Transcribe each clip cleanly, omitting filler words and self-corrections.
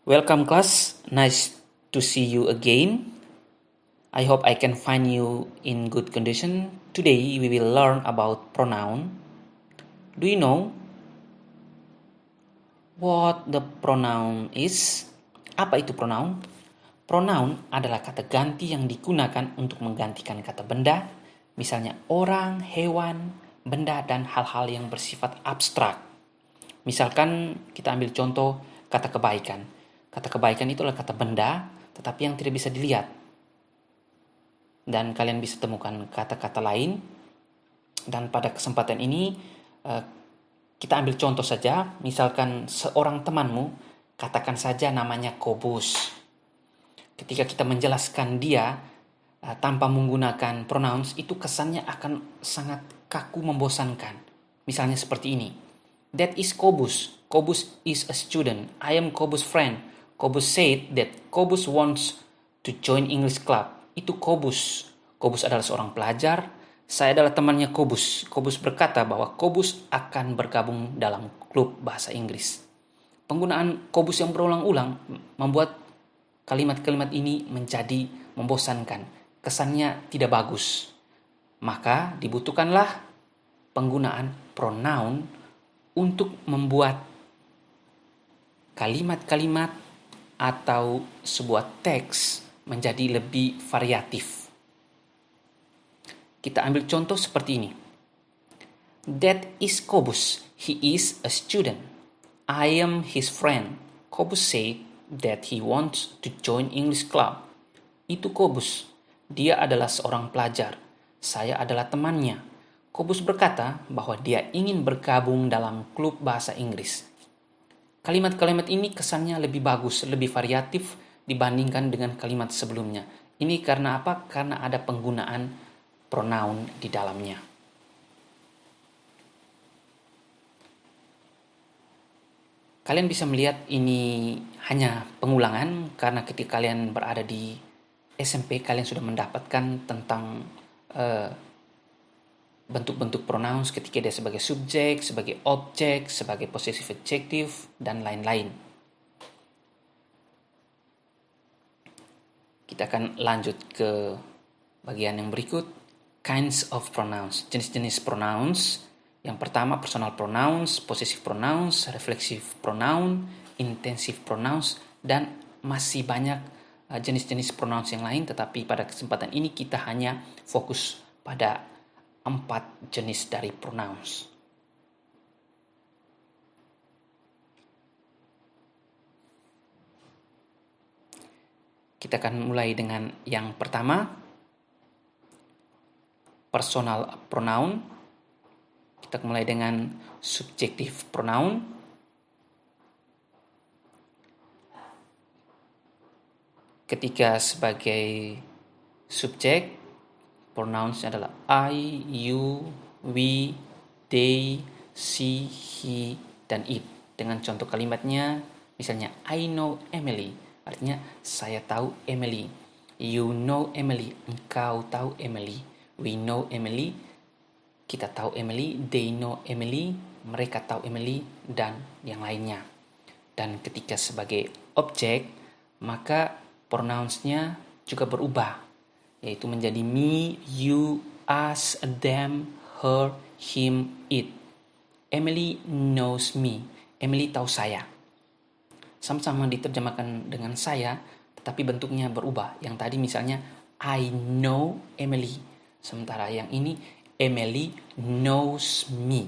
Welcome class, nice to see you again. I hope I can find you in good condition. Today we will learn about pronoun. Do you know what the pronoun is? Apa itu pronoun? Pronoun adalah kata ganti yang digunakan untuk menggantikan kata benda, misalnya orang, hewan, benda, dan hal-hal yang bersifat abstrak. Misalkan kita ambil contoh kata kebaikan. Kata kebaikan itu adalah kata benda, tetapi yang tidak bisa dilihat. Dan kalian bisa temukan kata-kata lain. Dan pada kesempatan ini, kita ambil contoh saja. Misalkan seorang temanmu, katakan saja namanya Kobus. Ketika kita menjelaskan dia tanpa menggunakan pronouns, itu kesannya akan sangat kaku membosankan. Misalnya seperti ini. That is Kobus. Kobus is a student. I am Kobus' friend. Kobus said that Kobus wants to join English club. Itu Kobus. Kobus adalah seorang pelajar. Saya adalah temannya Kobus. Kobus berkata bahwa Kobus akan bergabung dalam klub bahasa Inggris. Penggunaan Kobus yang berulang-ulang membuat kalimat-kalimat ini menjadi membosankan. Kesannya tidak bagus. Maka dibutuhkanlah penggunaan pronoun untuk membuat kalimat-kalimat atau sebuah teks menjadi lebih variatif. Kita ambil contoh seperti ini. That is Kobus. He is a student. I am his friend. Kobus said that he wants to join English club. Itu Kobus. Dia adalah seorang pelajar. Saya adalah temannya. Kobus berkata bahwa dia ingin bergabung dalam klub bahasa Inggris. Kalimat-kalimat ini kesannya lebih bagus, lebih variatif dibandingkan dengan kalimat sebelumnya. Ini karena apa? Karena ada penggunaan pronoun di dalamnya. Kalian bisa melihat ini hanya pengulangan karena ketika kalian berada di SMP kalian sudah mendapatkan tentang bentuk-bentuk pronouns ketika dia sebagai subjek, sebagai objek, sebagai possessive adjective, dan lain-lain. Kita akan lanjut ke bagian yang berikut. Kinds of pronouns, jenis-jenis pronouns. Yang pertama personal pronouns, possessive pronouns, reflexive pronoun, intensive pronouns, dan masih banyak jenis-jenis pronouns yang lain, tetapi pada kesempatan ini kita hanya fokus pada 4 jenis dari pronouns. Kita akan mulai dengan yang pertama, personal pronoun. Kita mulai dengan subjective pronoun. Ketika sebagai subjek, pronouns adalah I, you, we, they, she, he, dan it. Dengan contoh kalimatnya, misalnya I know Emily, artinya saya tahu Emily. You know Emily, engkau tahu Emily. We know Emily, kita tahu Emily. They know Emily, mereka tahu Emily, dan yang lainnya. Dan ketika sebagai objek, maka pronounsnya juga berubah, yaitu menjadi me, you, us, them, her, him, it. Emily knows me. Emily tahu saya. Sama-sama diterjemahkan dengan saya, tetapi bentuknya berubah. Yang tadi misalnya I know Emily. Sementara yang ini Emily knows me.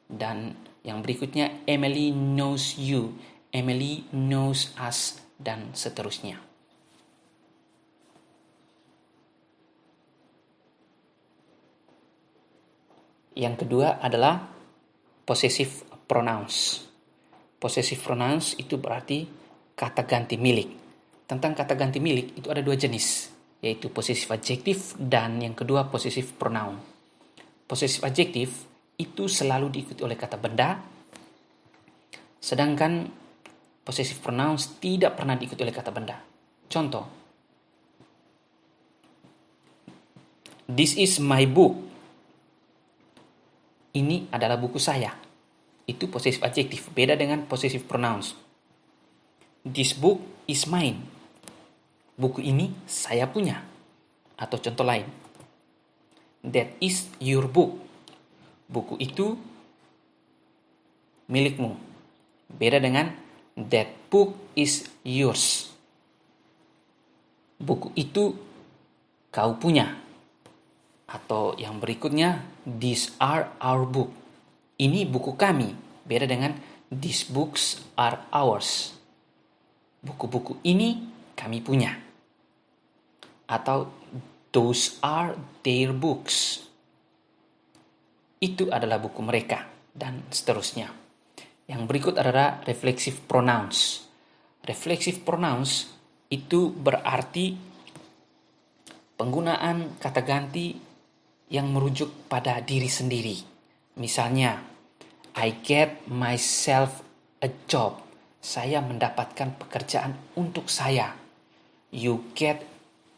Dan yang berikutnya Emily knows you. Emily knows us, dan seterusnya. Yang kedua adalah possessive pronouns. Possessive pronouns itu berarti kata ganti milik. Tentang kata ganti milik itu ada 2 jenis, yaitu possessive adjective dan yang kedua possessive pronoun. Possessive adjective itu selalu diikuti oleh kata benda, sedangkan possessive pronouns tidak pernah diikuti oleh kata benda. Contoh, this is my book. Ini adalah buku saya. Itu possessive adjective, beda dengan possessive pronouns. This book is mine. Buku ini saya punya. Atau contoh lain. That is your book. Buku itu milikmu. Beda dengan that book is yours. Buku itu kau punya. Atau yang berikutnya, these are our book. Ini buku kami. Beda dengan these books are ours. Buku-buku ini kami punya. Atau those are their books. Itu adalah buku mereka. Dan seterusnya. Yang berikut adalah reflexive pronouns. Reflexive pronouns itu berarti penggunaan kata ganti yang merujuk pada diri sendiri. Misalnya, I get myself a job. Saya mendapatkan pekerjaan untuk saya. You get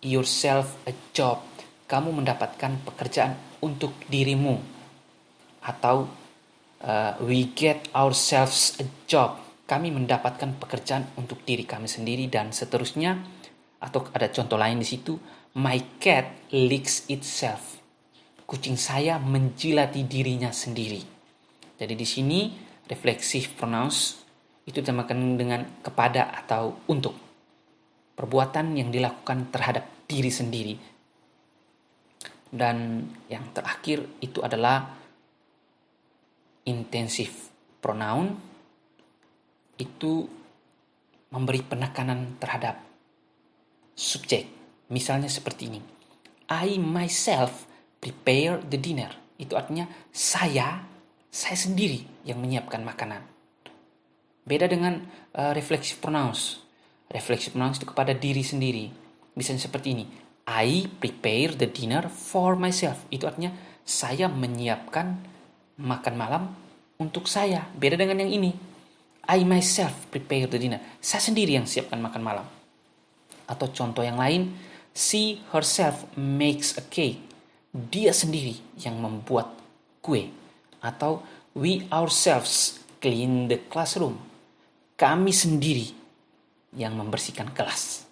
yourself a job. Kamu mendapatkan pekerjaan untuk dirimu. Atau we get ourselves a job. Kami mendapatkan pekerjaan untuk diri kami sendiri dan seterusnya. Atau ada contoh lain di situ. My cat licks itself. Kucing saya menjilati dirinya sendiri. Jadi di sini reflexive pronouns itu ditambahkan dengan kepada atau untuk. Perbuatan yang dilakukan terhadap diri sendiri. Dan yang terakhir itu adalah intensive pronoun. Itu memberi penekanan terhadap subjek. Misalnya seperti ini. I myself prepare the dinner. Itu artinya saya sendiri yang menyiapkan makanan. Beda dengan reflexive pronouns. Reflexive pronouns itu kepada diri sendiri. Misalnya seperti ini. I prepare the dinner for myself. Itu artinya saya menyiapkan makan malam untuk saya. Beda dengan yang ini. I myself prepare the dinner. Saya sendiri yang siapkan makan malam. Atau contoh yang lain. She herself makes a cake. Dia sendiri yang membuat kue. Atau we ourselves clean the classroom. Kami sendiri yang membersihkan kelas.